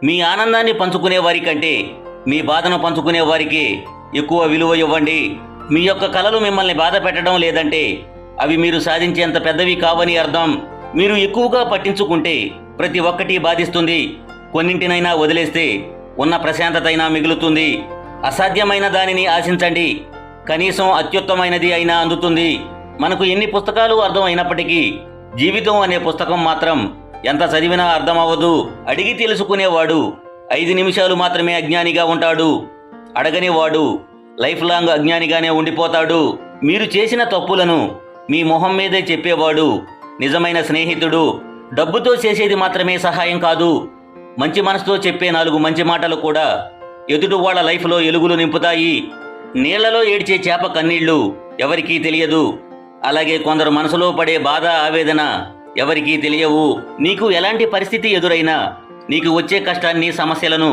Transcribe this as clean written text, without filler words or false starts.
మీ ఆనందాన్ని పంచుకునే వారి కంటే మీ బాధను పంచుకునే వారికి ఎక్కువ విలువ ఇవ్వండి. మీ యొక్క కలలు మిమ్మల్ని బాధ పెట్టడం లేదంటే అవి మీరు సాధించేంత పెద్దవి కావని అర్థం. మీరు ఎక్కువగా పట్టించుకుంటే ప్రతి ఒక్కటి బాధిస్తుంది. కొన్నింటినైనా వదిలేస్తే ఉన్న ప్రశాంతతైనా మిగులుతుంది. అసాధ్యమైన దానిని ఆశించండి, కనీసం అత్యుత్తమైనది అయినా అందుతుంది. మనకు ఎన్ని పుస్తకాలు అర్థం అయినప్పటికీ జీవితం అనే పుస్తకం మాత్రం ఎంత చదివినా అర్థమవ్వదు. అడిగి తెలుసుకునేవాడు 5 నిమిషాలు మాత్రమే అజ్ఞానిగా ఉంటాడు. అడగని వాడు లైఫ్ లాంగ్ అజ్ఞానిగానే ఉండిపోతాడు. మీరు చేసిన తప్పులను మీ మొహం మీదే చెప్పేవాడు నిజమైన స్నేహితుడు. డబ్బుతో చేసేది మాత్రమే సహాయం కాదు. మంచి మనసుతో చెప్పే 4 మంచి మాటలు కూడా ఎదుటి వాళ్ళ లైఫ్లో ఎలుగులు నింపుతాయి. నీళ్లలో ఏడ్చే చేప కన్నీళ్లు ఎవరికీ తెలియదు. అలాగే కొందరు మనసులో పడే బాధ, ఆవేదన ఎవరికీ తెలియవు. నీకు ఎలాంటి పరిస్థితి ఎదురైనా నీకు వచ్చే కష్టాన్ని, సమస్యలను